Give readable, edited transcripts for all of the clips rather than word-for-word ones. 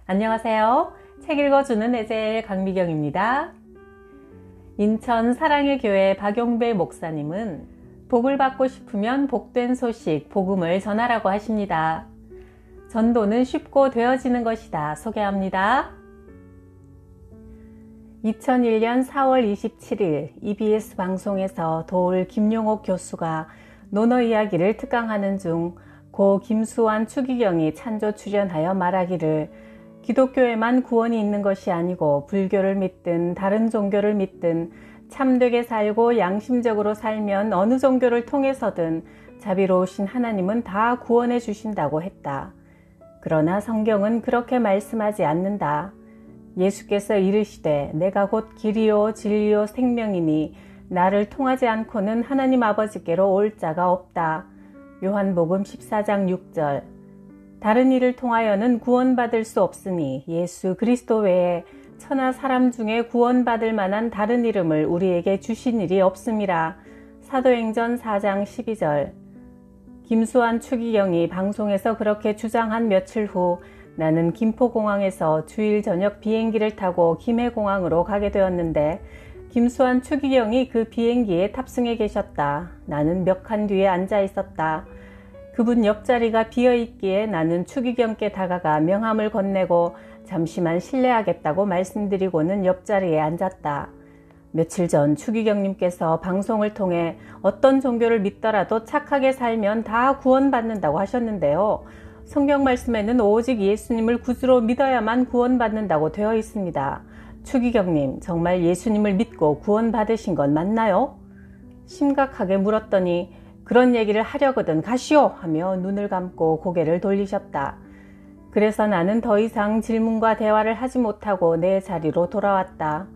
안녕하세요. 책 읽어주는 에젤 강미경입니다. 인천 사랑의 교회 박용배 목사님은 복을 받고 싶으면 복된 소식, 복음을 전하라고 하십니다. 전도는 쉽고 되어지는 것이다. 소개합니다. 2001년 4월 27일 EBS 방송에서 도울 김용옥 교수가 논어 이야기를 특강하는 중 고 김수환 추기경이 찬조 출연하여 말하기를 기독교에만 구원이 있는 것이 아니고 불교를 믿든 다른 종교를 믿든 참되게 살고 양심적으로 살면 어느 종교를 통해서든 자비로우신 하나님은 다 구원해 주신다고 했다. 그러나 성경은 그렇게 말씀하지 않는다. 예수께서 이르시되 내가 곧 길이요 진리요 생명이니 나를 통하지 않고는 하나님 아버지께로 올 자가 없다. 요한복음 14장 6절. 다른 이를 통하여는 구원받을 수 없으니 예수 그리스도 외에 천하 사람 중에 구원받을 만한 다른 이름을 우리에게 주신 일이 없음이라. 사도행전 4장 12절. 김수환 추기경이 방송에서 그렇게 주장한 며칠 후 나는 김포공항에서 주일 저녁 비행기를 타고 김해공항으로 가게 되었는데 김수환 추기경이 그 비행기에 탑승해 계셨다. 나는 몇 칸 뒤에 앉아 있었다. 그분 옆자리가 비어있기에 나는 추기경께 다가가 명함을 건네고 잠시만 실례하겠다고 말씀드리고는 옆자리에 앉았다. 며칠 전 추기경님께서 방송을 통해 어떤 종교를 믿더라도 착하게 살면 다 구원받는다고 하셨는데요. 성경 말씀에는 오직 예수님을 구주로 믿어야만 구원받는다고 되어 있습니다. 추기경님, 정말 예수님을 믿고 구원받으신 건 맞나요? 심각하게 물었더니 그런 얘기를 하려거든 가시오 하며 눈을 감고 고개를 돌리셨다. 그래서 나는 더 이상 질문과 대화를 하지 못하고 내 자리로 돌아왔다.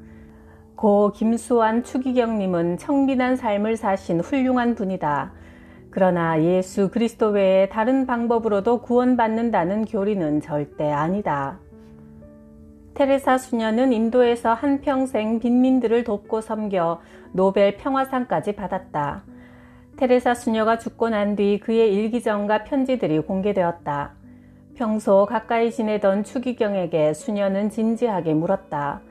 고 김수환 추기경님은 청빈한 삶을 사신 훌륭한 분이다. 그러나 예수 그리스도 외에 다른 방법으로도 구원받는다는 교리는 절대 아니다. 테레사 수녀는 인도에서 한평생 빈민들을 돕고 섬겨 노벨 평화상까지 받았다. 테레사 수녀가 죽고 난 뒤 그의 일기전과 편지들이 공개되었다. 평소 가까이 지내던 추기경에게 수녀는 진지하게 물었다.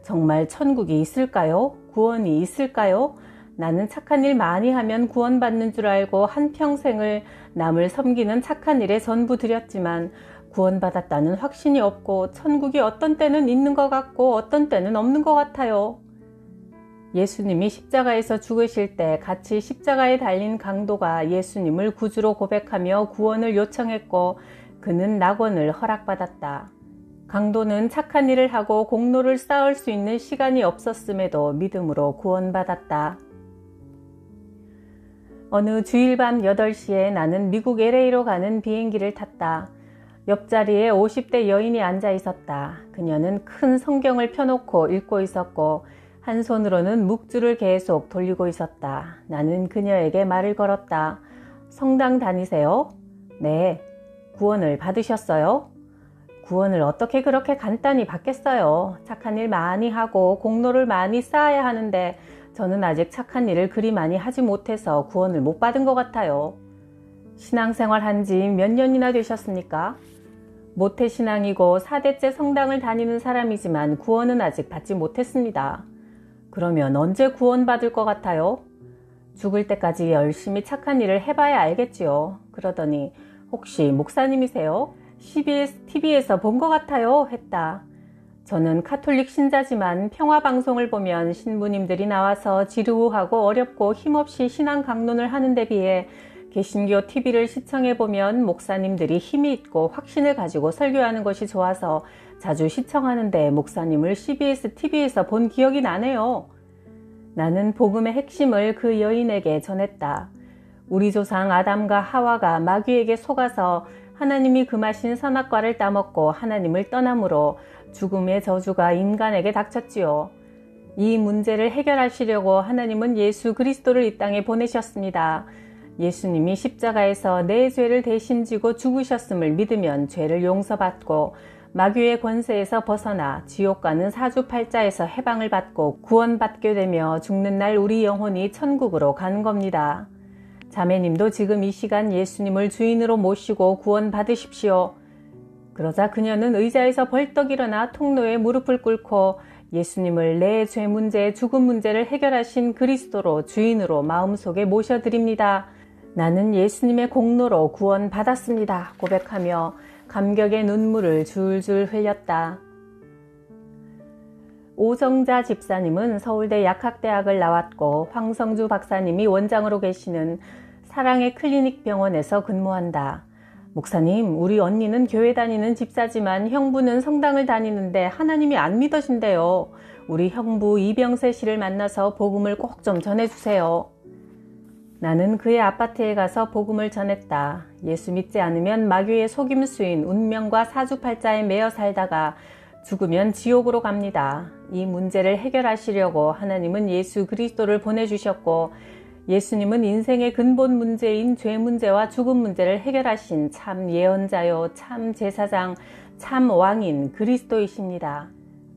정말 천국이 있을까요? 구원이 있을까요? 나는 착한 일 많이 하면 구원받는 줄 알고 한평생을 남을 섬기는 착한 일에 전부 들였지만 구원받았다는 확신이 없고 천국이 어떤 때는 있는 것 같고 어떤 때는 없는 것 같아요. 예수님이 십자가에서 죽으실 때 같이 십자가에 달린 강도가 예수님을 구주로 고백하며 구원을 요청했고 그는 낙원을 허락받았다. 강도는 착한 일을 하고 공로를 쌓을 수 있는 시간이 없었음에도 믿음으로 구원받았다. 어느 주일 밤 8시에 나는 미국 LA로 가는 비행기를 탔다. 옆자리에 50대 여인이 앉아 있었다. 그녀는 큰 성경을 펴놓고 읽고 있었고 한 손으로는 묵주를 계속 돌리고 있었다. 나는 그녀에게 말을 걸었다. 성당 다니세요? 네. 구원을 받으셨어요? 구원을 어떻게 그렇게 간단히 받겠어요? 착한 일 많이 하고 공로를 많이 쌓아야 하는데 저는 아직 착한 일을 그리 많이 하지 못해서 구원을 못 받은 것 같아요. 신앙생활 한 지 몇 년이나 되셨습니까? 모태신앙이고 4대째 성당을 다니는 사람이지만 구원은 아직 받지 못했습니다. 그러면 언제 구원받을 것 같아요? 죽을 때까지 열심히 착한 일을 해봐야 알겠지요. 그러더니 혹시 목사님이세요? CBS TV에서 본 것 같아요 했다. 저는 카톨릭 신자지만 평화방송을 보면 신부님들이 나와서 지루하고 어렵고 힘없이 신앙 강론을 하는 데 비해 개신교 TV를 시청해보면 목사님들이 힘이 있고 확신을 가지고 설교하는 것이 좋아서 자주 시청하는데 목사님을 CBS TV에서 본 기억이 나네요. 나는 복음의 핵심을 그 여인에게 전했다. 우리 조상 아담과 하와가 마귀에게 속아서 하나님이 금하신 선악과를 따먹고 하나님을 떠남으로 죽음의 저주가 인간에게 닥쳤지요. 이 문제를 해결하시려고 하나님은 예수 그리스도를 이 땅에 보내셨습니다. 예수님이 십자가에서 내 죄를 대신 지고 죽으셨음을 믿으면 죄를 용서받고 마귀의 권세에서 벗어나 지옥 가는 사주팔자에서 해방을 받고 구원받게 되며 죽는 날 우리 영혼이 천국으로 가는 겁니다. 자매님도 지금 이 시간 예수님을 주인으로 모시고 구원받으십시오. 그러자 그녀는 의자에서 벌떡 일어나 통로에 무릎을 꿇고 예수님을 내 죄 문제, 죽음 문제를 해결하신 그리스도로 주인으로 마음속에 모셔드립니다. 나는 예수님의 공로로 구원받았습니다. 고백하며 감격의 눈물을 줄줄 흘렸다. 오정자 집사님은 서울대 약학대학을 나왔고 황성주 박사님이 원장으로 계시는 사랑의 클리닉 병원에서 근무한다. 목사님, 우리 언니는 교회 다니는 집사지만 형부는 성당을 다니는데 하나님이 안 믿어진대요. 우리 형부 이병세 씨를 만나서 복음을 꼭 좀 전해주세요. 나는 그의 아파트에 가서 복음을 전했다. 예수 믿지 않으면 마귀의 속임수인 운명과 사주팔자에 매여 살다가 죽으면 지옥으로 갑니다. 이 문제를 해결하시려고 하나님은 예수 그리스도를 보내주셨고 예수님은 인생의 근본 문제인 죄 문제와 죽음 문제를 해결하신 참 예언자요, 참 제사장, 참 왕인 그리스도이십니다.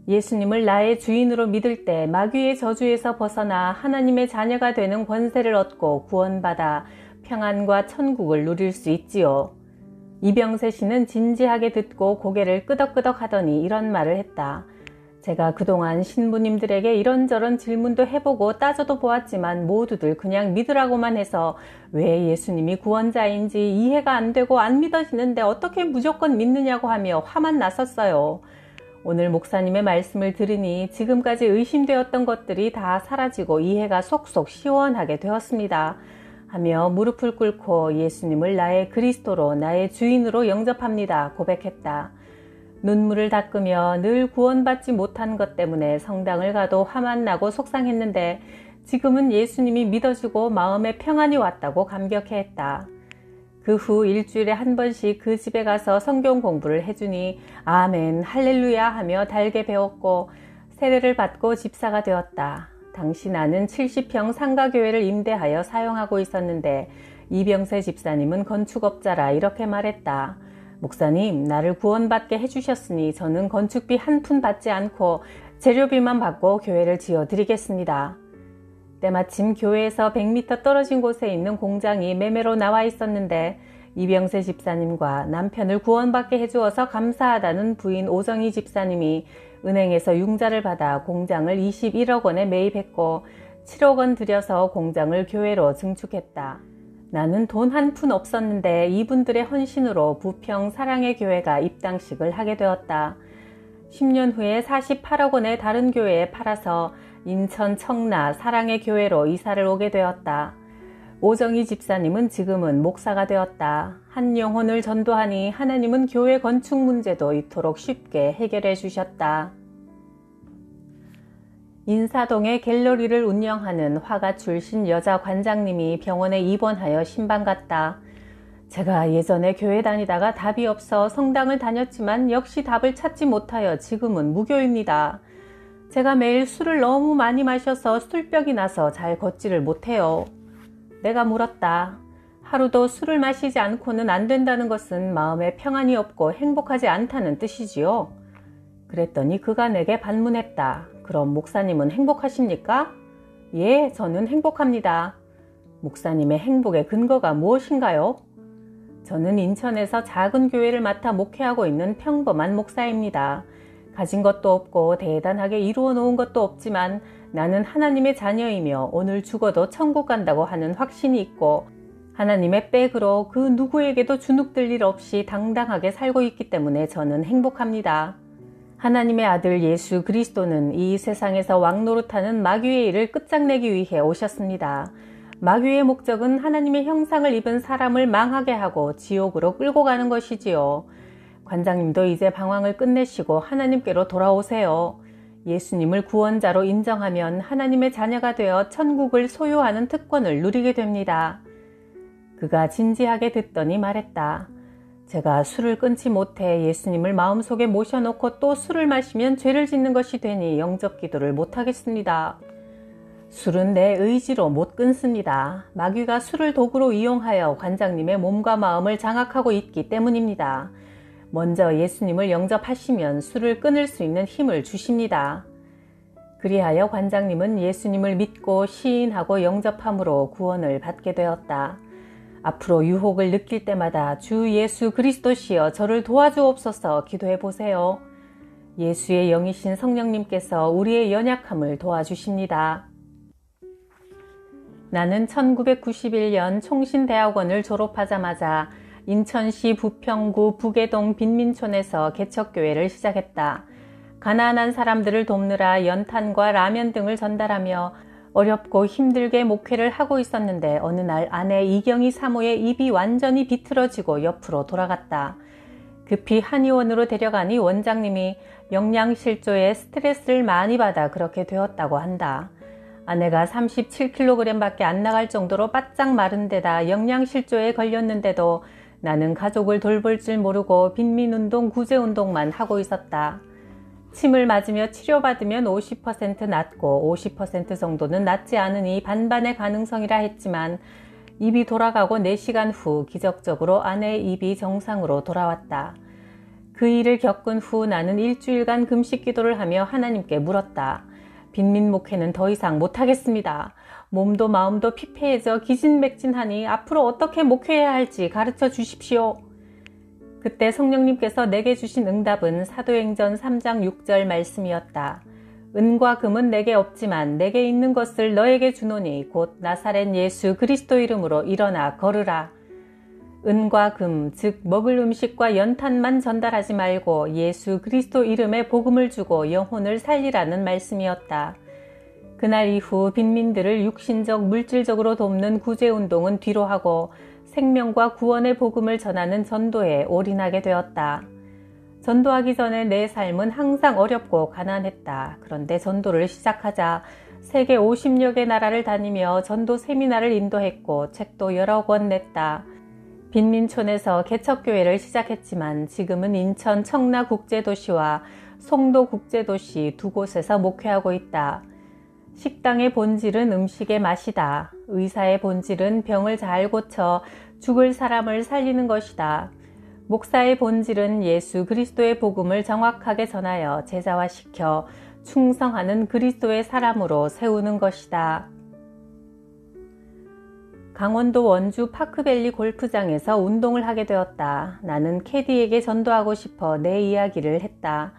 예수님을 나의 주인으로 믿을 때 마귀의 저주에서 벗어나 하나님의 자녀가 되는 권세를 얻고 구원받아 평안과 천국을 누릴 수 있지요. 이병세 씨는 진지하게 듣고 고개를 끄덕끄덕 하더니 이런 말을 했다. 제가 그동안 신부님들에게 이런저런 질문도 해보고 따져도 보았지만 모두들 그냥 믿으라고만 해서 왜 예수님이 구원자인지 이해가 안 되고 안 믿어지는데 어떻게 무조건 믿느냐고 하며 화만 났었어요. 오늘 목사님의 말씀을 들으니 지금까지 의심되었던 것들이 다 사라지고 이해가 속속 시원하게 되었습니다. 하며 무릎을 꿇고 예수님을 나의 그리스도로 나의 주인으로 영접합니다. 고백했다. 눈물을 닦으며 늘 구원받지 못한 것 때문에 성당을 가도 화만 나고 속상했는데 지금은 예수님이 믿어주고 마음에 평안이 왔다고 감격해했다. 그 후 일주일에 한 번씩 그 집에 가서 성경 공부를 해주니 아멘 할렐루야 하며 달게 배웠고 세례를 받고 집사가 되었다. 당시 나는 70평 상가교회를 임대하여 사용하고 있었는데 이병세 집사님은 건축업자라 이렇게 말했다. 목사님, 나를 구원받게 해주셨으니 저는 건축비 한 푼 받지 않고 재료비만 받고 교회를 지어드리겠습니다. 때마침 교회에서 100m 떨어진 곳에 있는 공장이 매매로 나와 있었는데 이병세 집사님과 남편을 구원받게 해주어서 감사하다는 부인 오정희 집사님이 은행에서 융자를 받아 공장을 21억 원에 매입했고 7억 원 들여서 공장을 교회로 증축했다. 나는 돈 한 푼 없었는데 이분들의 헌신으로 부평 사랑의 교회가 입당식을 하게 되었다. 10년 후에 48억 원에 다른 교회에 팔아서 인천 청라 사랑의 교회로 이사를 오게 되었다. 오정희 집사님은 지금은 목사가 되었다. 한 영혼을 전도하니 하나님은 교회 건축 문제도 이토록 쉽게 해결해 주셨다. 인사동에 갤러리를 운영하는 화가 출신 여자 관장님이 병원에 입원하여 신방 갔다. 제가 예전에 교회 다니다가 답이 없어 성당을 다녔지만 역시 답을 찾지 못하여 지금은 무교입니다. 제가 매일 술을 너무 많이 마셔서 술병이 나서 잘 걷지를 못해요. 내가 물었다. 하루도 술을 마시지 않고는 안 된다는 것은 마음에 평안이 없고 행복하지 않다는 뜻이지요. 그랬더니 그가 내게 반문했다. 그럼 목사님은 행복하십니까? 예, 저는 행복합니다. 목사님의 행복의 근거가 무엇인가요? 저는 인천에서 작은 교회를 맡아 목회하고 있는 평범한 목사입니다. 가진 것도 없고 대단하게 이루어 놓은 것도 없지만 나는 하나님의 자녀이며 오늘 죽어도 천국 간다고 하는 확신이 있고 하나님의 백으로 그 누구에게도 주눅들 일 없이 당당하게 살고 있기 때문에 저는 행복합니다. 하나님의 아들 예수 그리스도는 이 세상에서 왕노릇하는 마귀의 일을 끝장내기 위해 오셨습니다. 마귀의 목적은 하나님의 형상을 입은 사람을 망하게 하고 지옥으로 끌고 가는 것이지요. 관장님도 이제 방황을 끝내시고 하나님께로 돌아오세요. 예수님을 구원자로 인정하면 하나님의 자녀가 되어 천국을 소유하는 특권을 누리게 됩니다. 그가 진지하게 듣더니 말했다. 제가 술을 끊지 못해 예수님을 마음속에 모셔놓고 또 술을 마시면 죄를 짓는 것이 되니 영접 기도를 못하겠습니다. 술은 내 의지로 못 끊습니다. 마귀가 술을 도구로 이용하여 관장님의 몸과 마음을 장악하고 있기 때문입니다. 먼저 예수님을 영접하시면 술을 끊을 수 있는 힘을 주십니다. 그리하여 관장님은 예수님을 믿고 시인하고 영접함으로 구원을 받게 되었다. 앞으로 유혹을 느낄 때마다 주 예수 그리스도시여 저를 도와주옵소서 기도해 보세요. 예수의 영이신 성령님께서 우리의 연약함을 도와주십니다. 나는 1991년 총신대학원을 졸업하자마자 인천시 부평구 북계동 빈민촌에서 개척교회를 시작했다. 가난한 사람들을 돕느라 연탄과 라면 등을 전달하며 어렵고 힘들게 목회를 하고 있었는데 어느 날 아내 이경희 사모의 입이 완전히 비틀어지고 옆으로 돌아갔다. 급히 한의원으로 데려가니 원장님이 영양실조에 스트레스를 많이 받아 그렇게 되었다고 한다. 아내가 37kg 밖에 안 나갈 정도로 바짝 마른 데다 영양실조에 걸렸는데도 나는 가족을 돌볼 줄 모르고 빈민운동, 구제운동만 하고 있었다. 침을 맞으며 치료받으면 50% 낫고 50% 정도는 낫지 않으니 반반의 가능성이라 했지만 입이 돌아가고 4시간 후 기적적으로 아내의 입이 정상으로 돌아왔다. 그 일을 겪은 후 나는 일주일간 금식 기도를 하며 하나님께 물었다. 빈민 목회는 더 이상 못하겠습니다. 몸도 마음도 피폐해져 기진맥진하니 앞으로 어떻게 목회해야 할지 가르쳐 주십시오. 그때 성령님께서 내게 주신 응답은 사도행전 3장 6절 말씀이었다. 은과 금은 내게 없지만 내게 있는 것을 너에게 주노니 곧 나사렛 예수 그리스도 이름으로 일어나 걸으라. 은과 금, 즉 먹을 음식과 연탄만 전달하지 말고 예수 그리스도 이름에 복음을 주고 영혼을 살리라는 말씀이었다. 그날 이후 빈민들을 육신적, 물질적으로 돕는 구제운동은 뒤로 하고 생명과 구원의 복음을 전하는 전도에 올인하게 되었다. 전도하기 전에 내 삶은 항상 어렵고 가난했다. 그런데 전도를 시작하자 세계 50여 개 나라를 다니며 전도 세미나를 인도했고 책도 여러 권 냈다. 빈민촌에서 개척교회를 시작했지만 지금은 인천 청라국제도시와 송도국제도시 두 곳에서 목회하고 있다. 식당의 본질은 음식의 맛이다. 의사의 본질은 병을 잘 고쳐 죽을 사람을 살리는 것이다. 목사의 본질은 예수 그리스도의 복음을 정확하게 전하여 제자화시켜 충성하는 그리스도의 사람으로 세우는 것이다. 강원도 원주 파크밸리 골프장에서 운동을 하게 되었다. 나는 캐디에게 전도하고 싶어 내 이야기를 했다.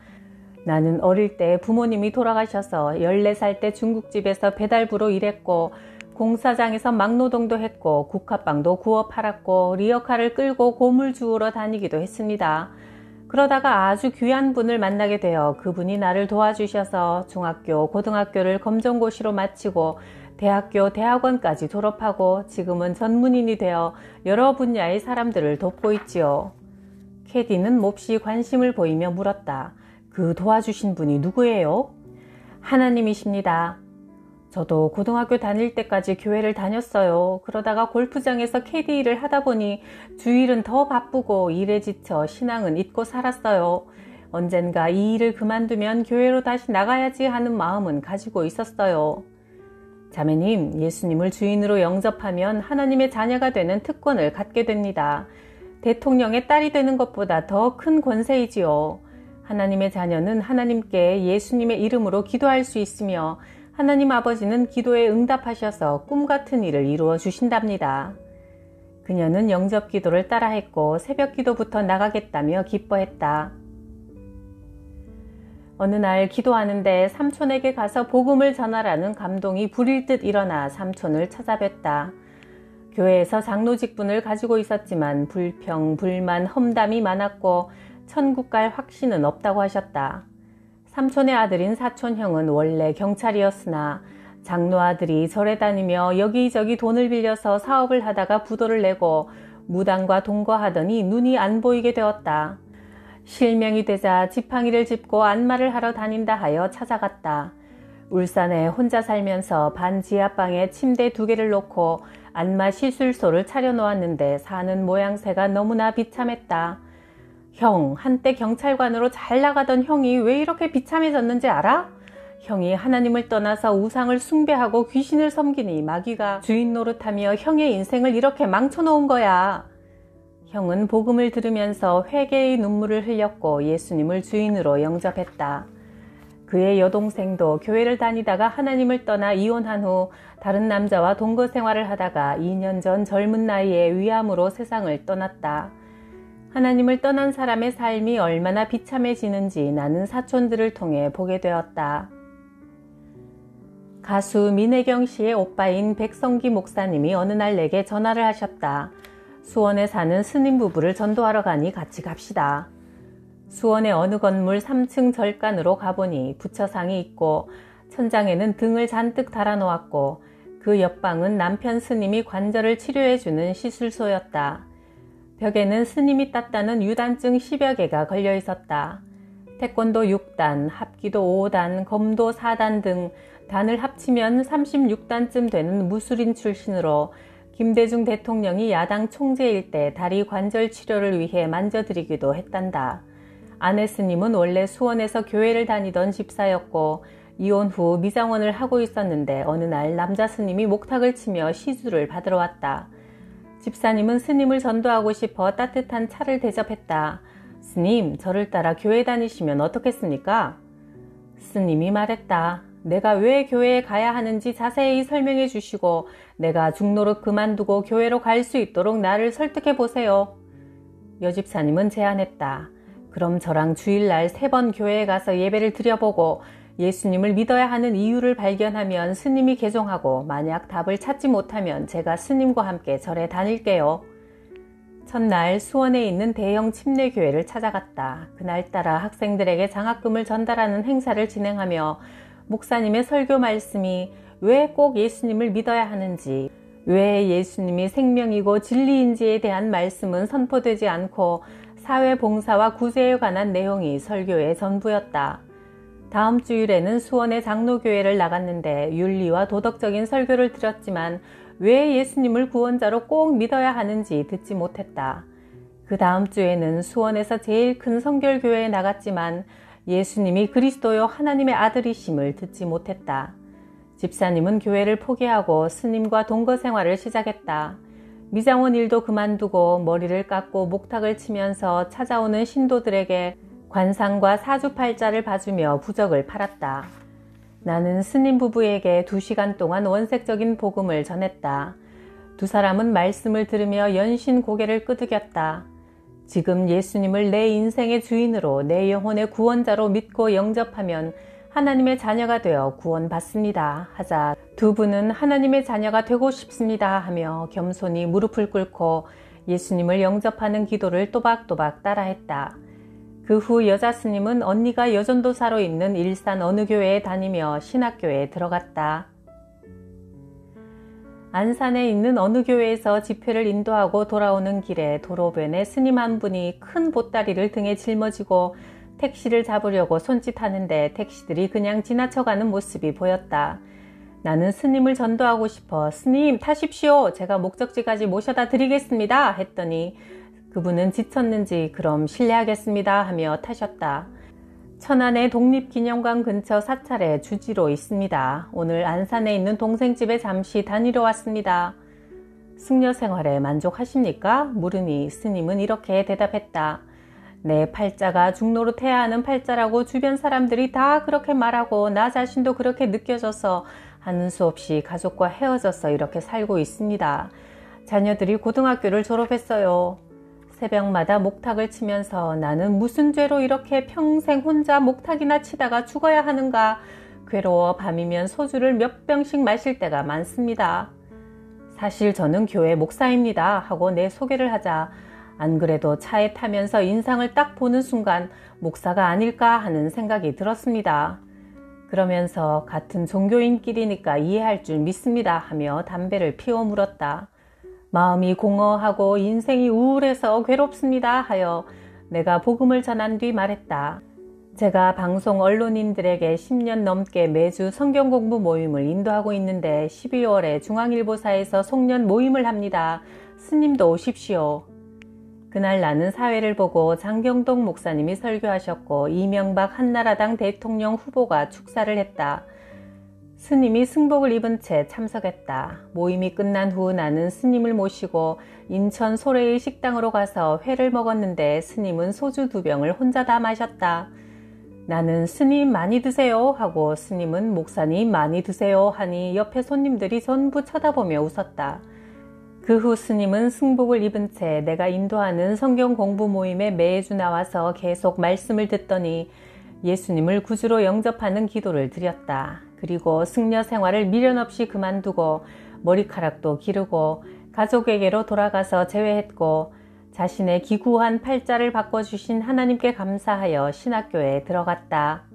나는 어릴 때 부모님이 돌아가셔서 14살 때 중국집에서 배달부로 일했고 공사장에서 막노동도 했고 국화빵도 구워 팔았고 리어카를 끌고 고물 주우러 다니기도 했습니다. 그러다가 아주 귀한 분을 만나게 되어 그분이 나를 도와주셔서 중학교, 고등학교를 검정고시로 마치고 대학교, 대학원까지 졸업하고 지금은 전문인이 되어 여러 분야의 사람들을 돕고 있지요. 캐디는 몹시 관심을 보이며 물었다. 그 도와주신 분이 누구예요? 하나님이십니다. 저도 고등학교 다닐 때까지 교회를 다녔어요. 그러다가 골프장에서 캐디 일을 하다 보니 주일은 더 바쁘고 일에 지쳐 신앙은 잊고 살았어요. 언젠가 이 일을 그만두면 교회로 다시 나가야지 하는 마음은 가지고 있었어요. 자매님, 예수님을 주인으로 영접하면 하나님의 자녀가 되는 특권을 갖게 됩니다. 대통령의 딸이 되는 것보다 더 큰 권세이지요. 하나님의 자녀는 하나님께 예수님의 이름으로 기도할 수 있으며 하나님 아버지는 기도에 응답하셔서 꿈같은 일을 이루어 주신답니다. 그녀는 영접 기도를 따라했고 새벽 기도부터 나가겠다며 기뻐했다. 어느 날 기도하는데 삼촌에게 가서 복음을 전하라는 감동이 불일 듯 일어나 삼촌을 찾아뵀다. 교회에서 장로 직분을 가지고 있었지만 불평, 불만, 험담이 많았고 천국 갈 확신은 없다고 하셨다. 삼촌의 아들인 사촌형은 원래 경찰이었으나 장로 아들이 절에 다니며 여기저기 돈을 빌려서 사업을 하다가 부도를 내고 무당과 동거하더니 눈이 안 보이게 되었다. 실명이 되자 지팡이를 짚고 안마를 하러 다닌다 하여 찾아갔다. 울산에 혼자 살면서 반 지하방에 침대 2개를 놓고 안마 시술소를 차려놓았는데 사는 모양새가 너무나 비참했다. 형, 한때 경찰관으로 잘 나가던 형이 왜 이렇게 비참해졌는지 알아? 형이 하나님을 떠나서 우상을 숭배하고 귀신을 섬기니 마귀가 주인 노릇하며 형의 인생을 이렇게 망쳐놓은 거야. 형은 복음을 들으면서 회개의 눈물을 흘렸고 예수님을 주인으로 영접했다. 그의 여동생도 교회를 다니다가 하나님을 떠나 이혼한 후 다른 남자와 동거 생활을 하다가 2년 전 젊은 나이에 위암으로 세상을 떠났다. 하나님을 떠난 사람의 삶이 얼마나 비참해지는지 나는 사촌들을 통해 보게 되었다. 가수 민혜경 씨의 오빠인 백성기 목사님이 어느 날 내게 전화를 하셨다. 수원에 사는 스님 부부를 전도하러 가니 같이 갑시다. 수원의 어느 건물 3층 절간으로 가보니 부처상이 있고 천장에는 등을 잔뜩 달아놓았고 그 옆방은 남편 스님이 관절을 치료해주는 시술소였다. 벽에는 스님이 땄다는 유단증 10여 개가 걸려 있었다. 태권도 6단, 합기도 5단, 검도 4단 등 단을 합치면 36단쯤 되는 무술인 출신으로 김대중 대통령이 야당 총재일 때 다리 관절 치료를 위해 만져드리기도 했단다. 아내 스님은 원래 수원에서 교회를 다니던 집사였고 이혼 후 미장원을 하고 있었는데 어느 날 남자 스님이 목탁을 치며 시주를 받으러 왔다. 집사님은 스님을 전도하고 싶어 따뜻한 차를 대접했다. 스님, 저를 따라 교회 다니시면 어떻겠습니까? 스님이 말했다. 내가 왜 교회에 가야 하는지 자세히 설명해 주시고 내가 중노릇 그만두고 교회로 갈 수 있도록 나를 설득해 보세요. 여집사님은 제안했다. 그럼 저랑 주일날 3번 교회에 가서 예배를 드려보고 예수님을 믿어야 하는 이유를 발견하면 스님이 개종하고 만약 답을 찾지 못하면 제가 스님과 함께 절에 다닐게요. 첫날 수원에 있는 대형 침례교회를 찾아갔다. 그날따라 학생들에게 장학금을 전달하는 행사를 진행하며 목사님의 설교 말씀이 왜 꼭 예수님을 믿어야 하는지, 왜 예수님이 생명이고 진리인지에 대한 말씀은 선포되지 않고 사회봉사와 구제에 관한 내용이 설교의 전부였다. 다음 주일에는 수원의 장로교회를 나갔는데 윤리와 도덕적인 설교를 들었지만 왜 예수님을 구원자로 꼭 믿어야 하는지 듣지 못했다. 그 다음 주에는 수원에서 제일 큰 성결교회에 나갔지만 예수님이 그리스도요 하나님의 아들이심을 듣지 못했다. 집사님은 교회를 포기하고 스님과 동거 생활을 시작했다. 미장원 일도 그만두고 머리를 깎고 목탁을 치면서 찾아오는 신도들에게 관상과 사주팔자를 봐주며 부적을 팔았다. 나는 스님 부부에게 2시간 동안 원색적인 복음을 전했다. 두 사람은 말씀을 들으며 연신 고개를 끄덕였다. 지금 예수님을 내 인생의 주인으로 내 영혼의 구원자로 믿고 영접하면 하나님의 자녀가 되어 구원받습니다 하자 두 분은 하나님의 자녀가 되고 싶습니다 하며 겸손히 무릎을 꿇고 예수님을 영접하는 기도를 또박또박 따라했다. 그 후 여자 스님은 언니가 여전도사로 있는 일산 어느 교회에 다니며 신학교에 들어갔다. 안산에 있는 어느 교회에서 집회를 인도하고 돌아오는 길에 도로변에 스님 한 분이 큰 보따리를 등에 짊어지고 택시를 잡으려고 손짓하는데 택시들이 그냥 지나쳐가는 모습이 보였다. 나는 스님을 전도하고 싶어 스님 타십시오. 제가 목적지까지 모셔다 드리겠습니다 했더니 그분은 지쳤는지 그럼 실례하겠습니다 하며 타셨다. 천안의 독립기념관 근처 사찰에 주지로 있습니다. 오늘 안산에 있는 동생 집에 잠시 다니러 왔습니다. 승려 생활에 만족하십니까? 물으니 스님은 이렇게 대답했다. 내 팔자가 중노릇해야 하는 팔자라고 주변 사람들이 다 그렇게 말하고 나 자신도 그렇게 느껴져서 하는 수 없이 가족과 헤어져서 이렇게 살고 있습니다. 자녀들이 고등학교를 졸업했어요. 새벽마다 목탁을 치면서 나는 무슨 죄로 이렇게 평생 혼자 목탁이나 치다가 죽어야 하는가 괴로워 밤이면 소주를 몇 병씩 마실 때가 많습니다. 사실 저는 교회 목사입니다 하고 내 소개를 하자 안 그래도 차에 타면서 인상을 딱 보는 순간 목사가 아닐까 하는 생각이 들었습니다. 그러면서 같은 종교인끼리니까 이해할 줄 믿습니다 하며 담배를 피워 물었다. 마음이 공허하고 인생이 우울해서 괴롭습니다 하여 내가 복음을 전한 뒤 말했다. 제가 방송 언론인들에게 10년 넘게 매주 성경 공부 모임을 인도하고 있는데 12월에 중앙일보사에서 송년 모임을 합니다. 스님도 오십시오. 그날 나는 사회를 보고 장경동 목사님이 설교하셨고 이명박 한나라당 대통령 후보가 축사를 했다. 스님이 승복을 입은 채 참석했다. 모임이 끝난 후 나는 스님을 모시고 인천 소래의 식당으로 가서 회를 먹었는데 스님은 소주 2병을 혼자 다 마셨다. 나는 스님 많이 드세요 하고 스님은 목사님 많이 드세요 하니 옆에 손님들이 전부 쳐다보며 웃었다. 그 후 스님은 승복을 입은 채 내가 인도하는 성경 공부 모임에 매주 나와서 계속 말씀을 듣더니 예수님을 구주로 영접하는 기도를 드렸다. 그리고 승려 생활을 미련 없이 그만두고 머리카락도 기르고 가족에게로 돌아가서 재회했고 자신의 기구한 팔자를 바꿔주신 하나님께 감사하여 신학교에 들어갔다.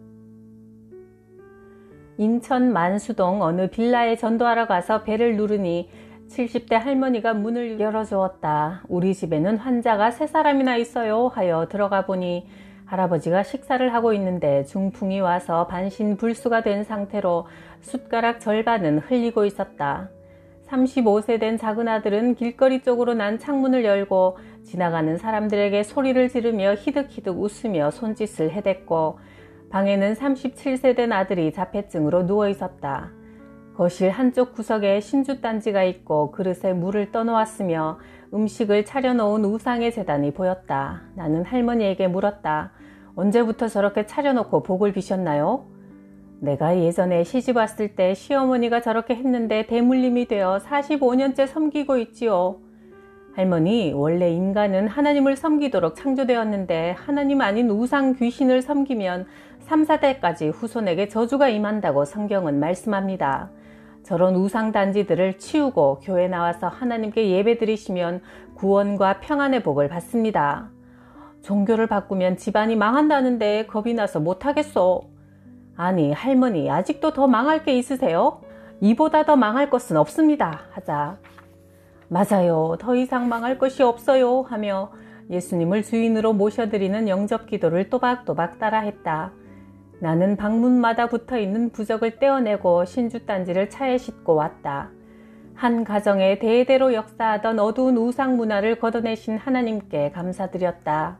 인천 만수동 어느 빌라에 전도하러 가서 벨을 누르니 70대 할머니가 문을 열어주었다. 우리 집에는 환자가 3사람이나 있어요 하여 들어가 보니 할아버지가 식사를 하고 있는데 중풍이 와서 반신불수가 된 상태로 숟가락 절반은 흘리고 있었다. 35세 된 작은 아들은 길거리 쪽으로 난 창문을 열고 지나가는 사람들에게 소리를 지르며 히득히득 웃으며 손짓을 해댔고 방에는 37세 된 아들이 자폐증으로 누워 있었다. 거실 한쪽 구석에 신주단지가 있고 그릇에 물을 떠놓았으며 음식을 차려놓은 우상의 제단이 보였다. 나는 할머니에게 물었다. 언제부터 저렇게 차려놓고 복을 비셨나요? 내가 예전에 시집 왔을 때 시어머니가 저렇게 했는데 대물림이 되어 45년째 섬기고 있지요. 할머니, 원래 인간은 하나님을 섬기도록 창조되었는데 하나님 아닌 우상 귀신을 섬기면 3, 4대까지 후손에게 저주가 임한다고 성경은 말씀합니다. 저런 우상 단지들을 치우고 교회 나와서 하나님께 예배 드리시면 구원과 평안의 복을 받습니다. 종교를 바꾸면 집안이 망한다는데 겁이 나서 못하겠소. 아니 할머니 아직도 더 망할 게 있으세요? 이보다 더 망할 것은 없습니다 하자. 맞아요. 더 이상 망할 것이 없어요 하며 예수님을 주인으로 모셔드리는 영접 기도를 또박또박 따라했다. 나는 방문마다 붙어있는 부적을 떼어내고 신주단지를 차에 싣고 왔다. 한 가정에 대대로 역사하던 어두운 우상 문화를 걷어내신 하나님께 감사드렸다.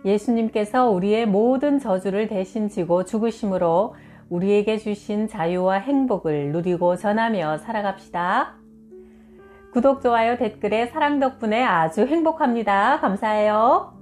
예수님께서 우리의 모든 저주를 대신 지고 죽으심으로 우리에게 주신 자유와 행복을 누리고 전하며 살아갑시다. 구독, 좋아요, 댓글에 사랑 덕분에 아주 행복합니다. 감사해요.